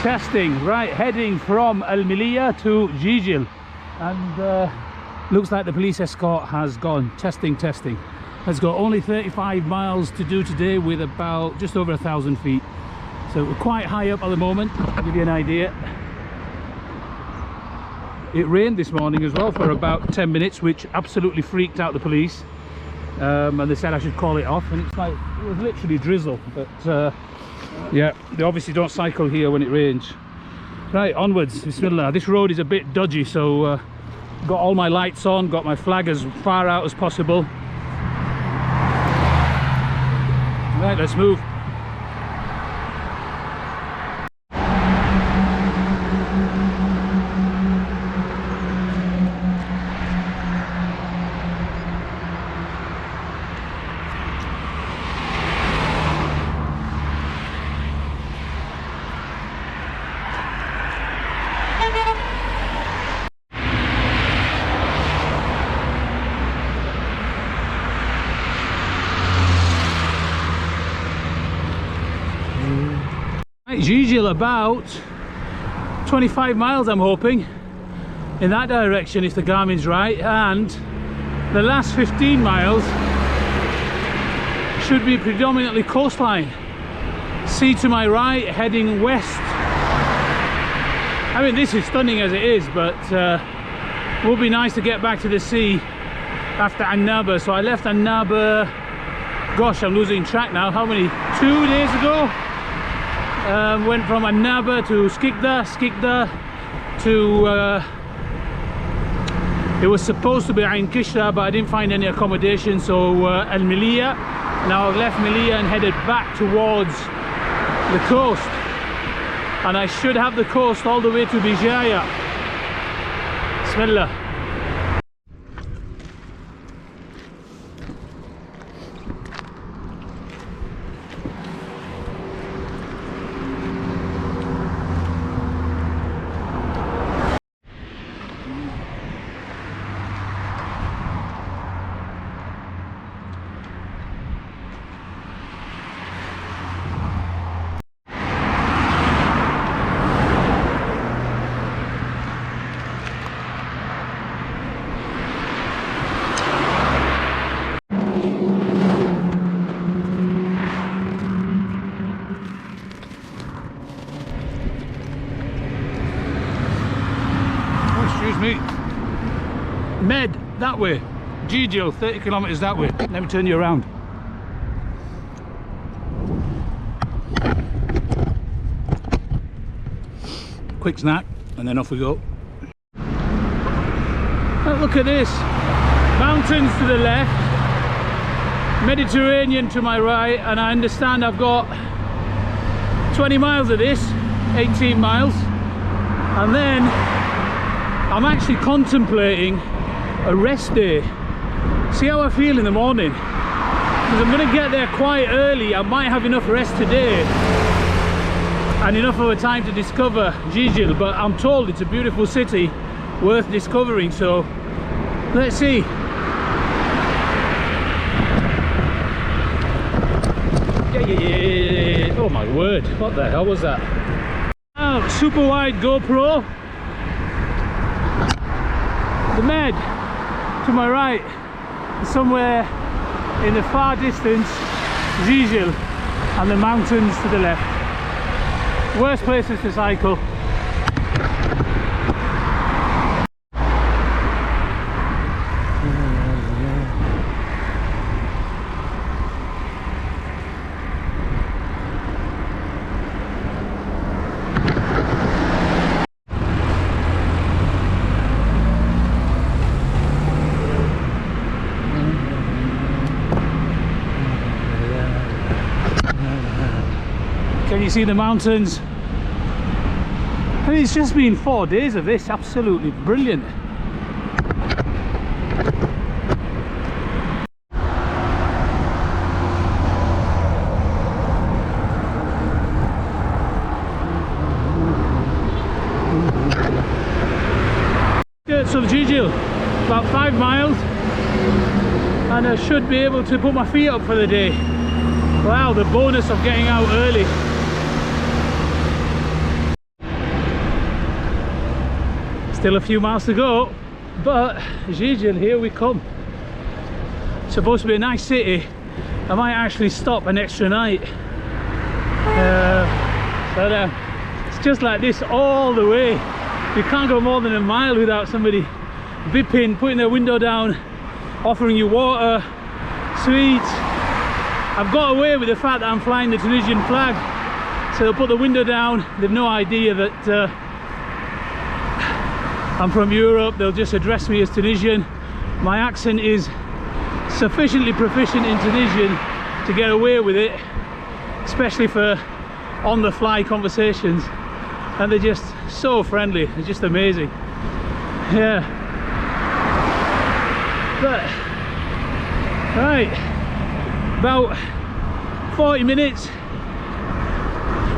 Testing, right, heading from Milia to Jijil, and looks like the police escort has gone. Testing. Has got only 35 miles to do today with about just over 1,000 feet. So we're quite high up at the moment, to give you an idea. It rained this morning as well for about 10 minutes, which absolutely freaked out the police. And they said I should call it off, and it's like, it was literally drizzle, but yeah, they obviously don't cycle here when it rains. Right, onwards, bismillah. This road is a bit dodgy, so got all my lights on, got my flag as far out as possible. Right, let's move. Jijil, about 25 miles I'm hoping in that direction if the Garmin's right, and the last 15 miles should be predominantly coastline. Sea to my right, heading west. I mean, this is stunning as it is, but it would be nice to get back to the sea after Annaba. So I left Annaba, gosh, I'm losing track now, how many, 2 days ago? Went from Annaba to Skikda to it was supposed to be Ain Kishra, but I didn't find any accommodation, so Milia. Now I've left Milia and headed back towards the coast, and I should have the coast all the way to Bijaya. Bismillah. Med, that way. Jijil, 30 kilometers that way. Let me turn you around. Quick snack, and then off we go. Oh, look at this. Mountains to the left, Mediterranean to my right, and I understand I've got 20 miles of this, 18 miles, and then I'm actually contemplating a rest day. See how I feel in the morning, because I'm going to get there quite early. I might have enough rest today and enough of a time to discover Jijil, but I'm told it's a beautiful city worth discovering, so let's see. Yeah. Oh my word, what the hell was that? Oh, super wide GoPro. The Med to my right, somewhere in the far distance, Jijil, and the mountains to the left. Worst places to cycle. Can you see the mountains? I mean, it's just been 4 days of this, absolutely brilliant. So Jijil, about 5 miles, and I should be able to put my feet up for the day. Wow, the bonus of getting out early. Still a few miles to go, but Jijil, here we come. Supposed to be a nice city. I might actually stop an extra night. But it's just like this all the way. You can't go more than a mile without somebody bipping, putting their window down, offering you water, sweets. I've got away with the fact that I'm flying the Tunisian flag, so they'll put the window down. They've no idea that I'm from Europe. They'll just address me as Tunisian. My accent is sufficiently proficient in Tunisian to get away with it, especially for on-the-fly conversations, and they're just so friendly. It's just amazing. Yeah. But right, about 40 minutes,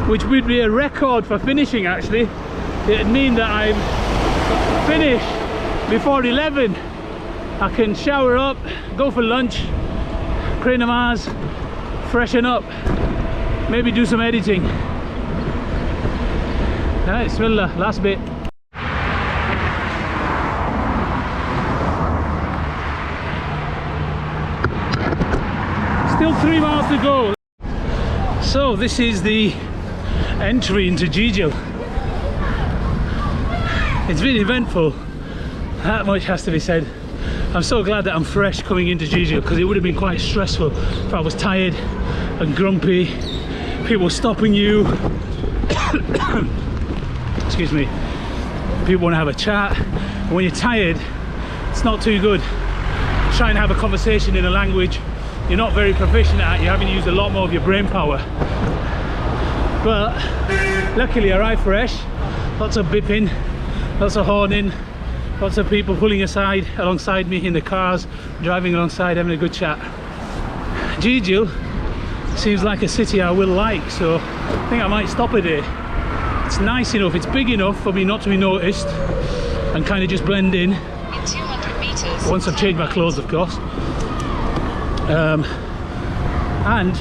which would be a record for finishing. Actually, it'd mean that I'm finished before 11. I can shower up, go for lunch, pray namaz, freshen up, maybe do some editing. Alright, bismillah, last bit. Still 3 miles to go. So this is the entry into Jijil. It's been eventful, that much has to be said. I'm so glad that I'm fresh coming into Jijil, because it would have been quite stressful if I was tired and grumpy, people stopping you. Excuse me. People want to have a chat, and when you're tired, it's not too good. Trying to have a conversation in a language you're not very proficient at, you haven't used a lot more of your brain power. But luckily I arrived fresh, lots of bipping, lots of horning, lots of people pulling aside alongside me in the cars, driving alongside, having a good chat. Jijil seems like a city I will like, so I think I might stop a day. It's nice enough, it's big enough for me not to be noticed and kind of just blend in. In 200 meters. Once I've changed my clothes, of course. And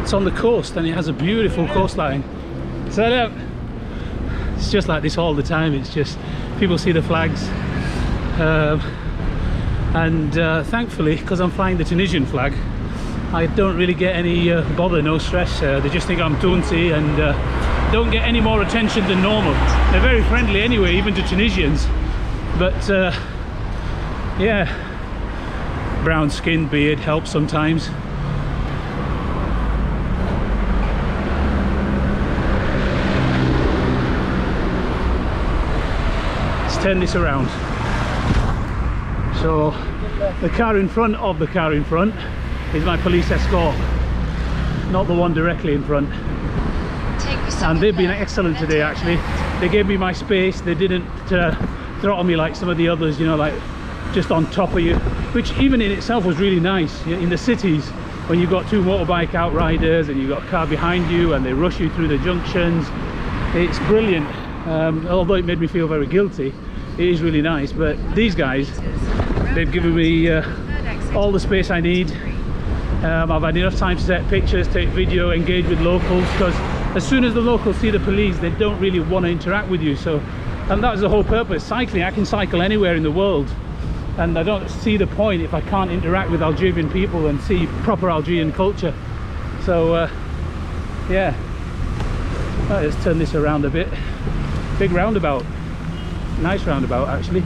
it's on the coast, and it has a beautiful coastline. So it's just like this all the time. It's just people see the flags, and thankfully, because I'm flying the Tunisian flag, I don't really get any bother, no stress. They just think I'm Tunsi and don't get any more attention than normal. They're very friendly anyway, even to Tunisians, but yeah, brown skin, beard helps sometimes. Turn this around. So the car in front of the car in front is my police escort, not the one directly in front. And they've been excellent today, actually. They gave me my space. They didn't throttle me like some of the others, you know, like just on top of you, which even in itself was really nice. In the cities, when you've got two motorbike outriders and you've got a car behind you and they rush you through the junctions, it's brilliant. Although it made me feel very guilty, it is really nice. But these guys, they've given me all the space I need. I've had enough time to take pictures, take video, engage with locals, because as soon as the locals see the police, they don't really want to interact with you. So, and that was the whole purpose. Cycling, I can cycle anywhere in the world, and I don't see the point if I can't interact with Algerian people and see proper Algerian culture. So yeah, right, let's turn this around a bit. Big roundabout, nice roundabout actually.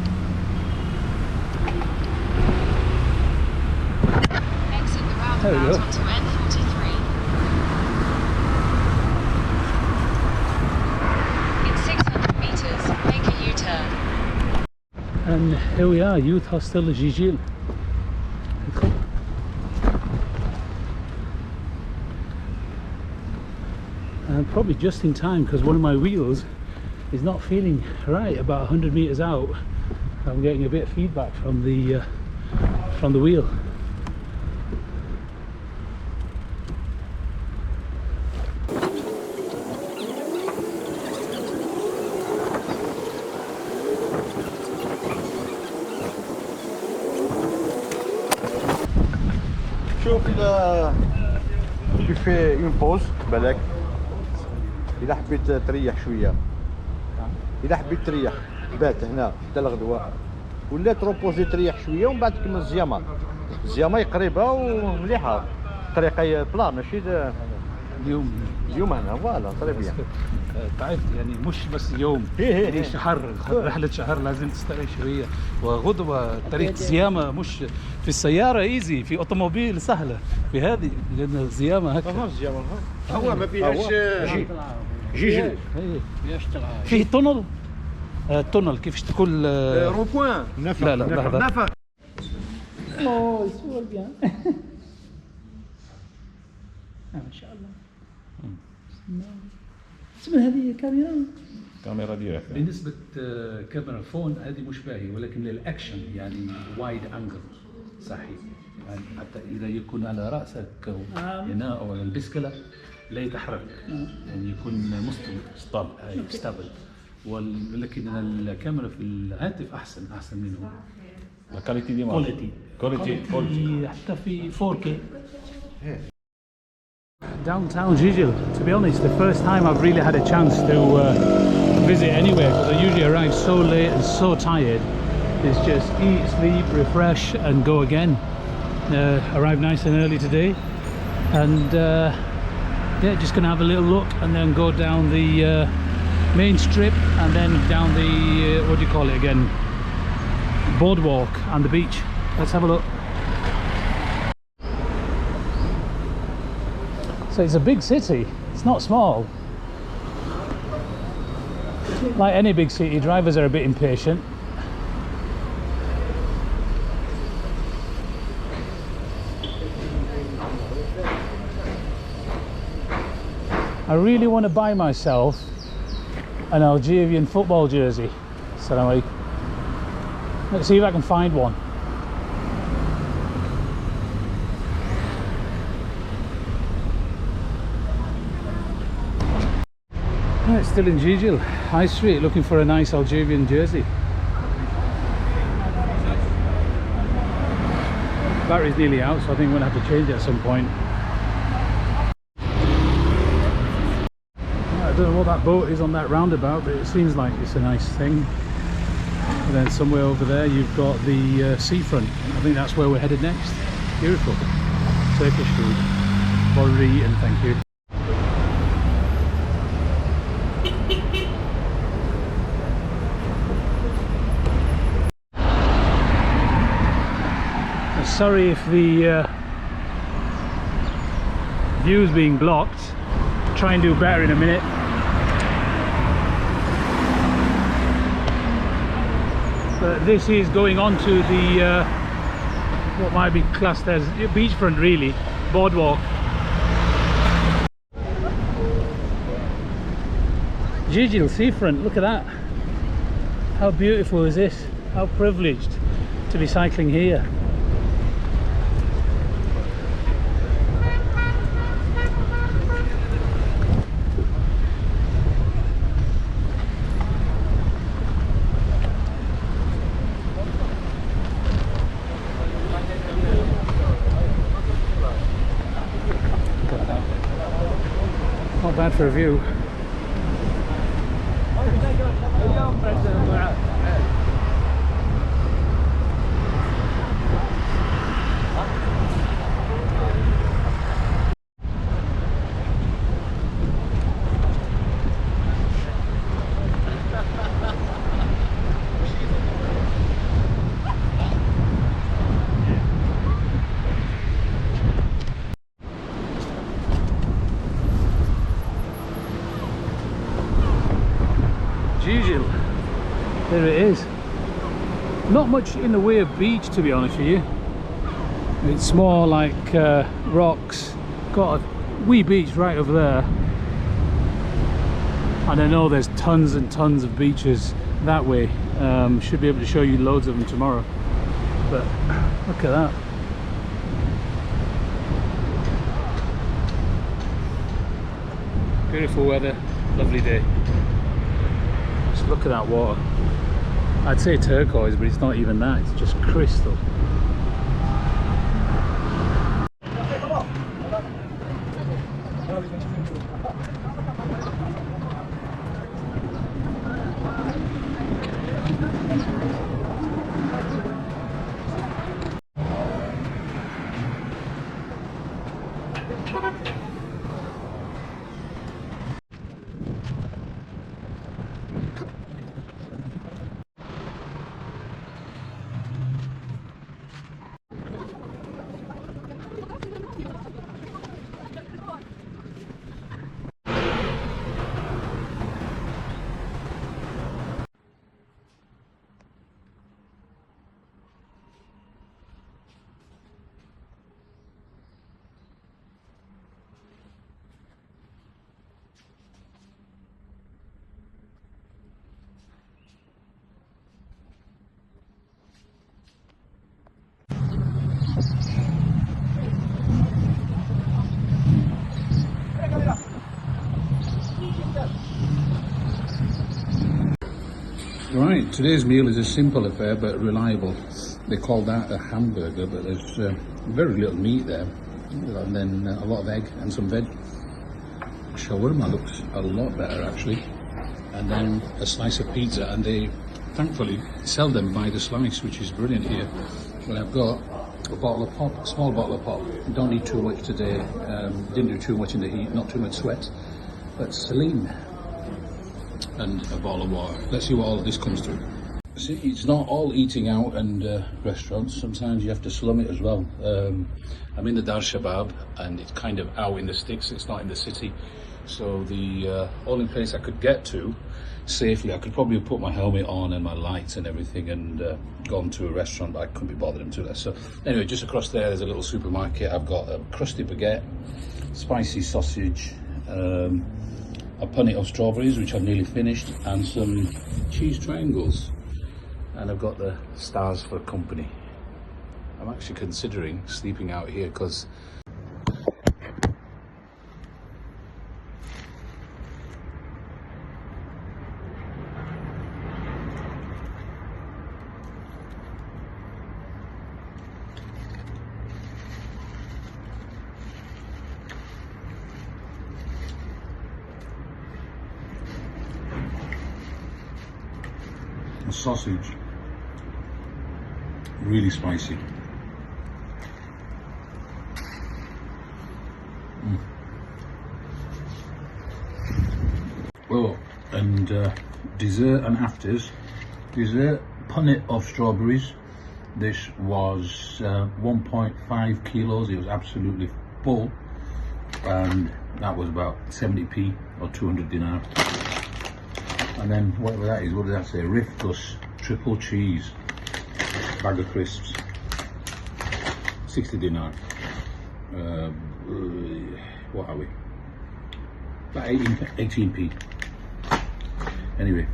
Exit the There we roundabout go. onto N43. In 600 meters, make a U-turn. And here we are, Youth Hostel Jijil. Cool. And probably just in time, because one of my wheels is not feeling right. About 100 meters out, I'm getting a bit of feedback from the wheel. شوف tu fais une pause بالك اذا حبيت تريح شويه اذا حبيت تريح بات هنا حتى الغدوه ولا تروبوزي تريح شويه ومن بعد تكمل الزيامه. الزيامه قريبه ومليحه طريقه بلا ماشي اليوم هنا فوالا طري بيان. تعبت يعني مش بس يوم يعني شهر رحلة شهر لازم تستريح شوية وغدوة طريق الزيامة مش في السيارة ايزي في اوتوموبيل سهلة في هذه لأن الزيامة هكذا الزيامه هو ما فيهاش جيجل فيه تونل تونل كيفاش تقول رون بوين لا لحظة نفق. اوه يصور بيان ما شاء الله اسمها هذه كاميرا ديريكت. بالنسبة كاميرا فون هذه مش باهية ولكن للأكشن يعني وايد أنجل صحيح يعني حتى إذا يكون على رأسك أو هنا أو على البسكلة لا يتحرك يعني يكون ستابل ولكن الكاميرا في الهاتف أحسن منه الكواليتي ديما كواليتي حتى في 4K. Downtown Jijil, to be honest, the first time I've really had a chance to visit anywhere because I usually arrive so late and so tired. It's just eat, sleep, refresh and go again. Arrived nice and early today and yeah, just gonna have a little look and then go down the main strip and then down the, what do you call it again, boardwalk and the beach. Let's have a look. So it's a big city, it's not small. Like any big city, drivers are a bit impatient. I really want to buy myself an Algerian football jersey. Assalamu alaikum. Let's see if I can find one. Right, still in Jijil High Street looking for a nice Algerian jersey. Battery's nearly out, so I think I'm going to have to change it at some point. I don't know what that boat is on that roundabout, but it seems like it's a nice thing. And then somewhere over there you've got the seafront. I think that's where we're headed next. Beautiful. Turkish food. Already eaten, thank you. Sorry if the view's being blocked. Try and do better in a minute. But this is going on to the what might be classed as beachfront, really, boardwalk. Jijil seafront, look at that. How beautiful is this? How privileged to be cycling here. Not bad for a view. Jijil, there it is. Not much in the way of beach, to be honest with you. It's more like rocks. Got a wee beach right over there, and I know there's tons and tons of beaches that way. Should be able to show you loads of them tomorrow, but look at that. Beautiful weather, lovely day. Just look at that water. I'd say turquoise, but it's not even that, it's just crystal. Right, today's meal is a simple affair but reliable. They call that a hamburger, but there's very little meat there, and then a lot of egg and some veg. Shawarma looks a lot better actually, and then a slice of pizza, and they thankfully sell them by the slice, which is brilliant here. But I've got a bottle of pop, a small bottle of pop. Don't need too much today, didn't do too much in the heat, not too much sweat, but saline. And a bottle of water. Let's see what all of this comes to. See, it's not all eating out and restaurants. Sometimes you have to slum it as well. I'm in the Dar Shabab, and it's kind of out in the sticks. It's not in the city. So the only place I could get to safely, I could probably have put my helmet on and my lights and everything and gone to a restaurant, but I couldn't be bothered until that. So anyway, just across there, there's a little supermarket. I've got a crusty baguette, spicy sausage, a punnet of strawberries, which I've nearly finished, and some cheese triangles. And I've got the stars for company. I'm actually considering sleeping out here because the sausage really spicy. Oh, and dessert and afters. Dessert, punnet of strawberries. This was 1.5 kilos. It was absolutely full, and that was about 70p or 200 dinar. And then whatever that is, what did that say? Riff plus triple cheese, bag of crisps, 60 dinar. What are we? About 18p. Anyway,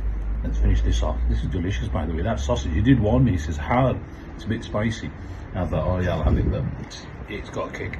let's finish this off. This is delicious, by the way. That sausage, he did warn me, he says hard, it's a bit spicy. I thought, oh yeah, I'll have it, but it's got a kick.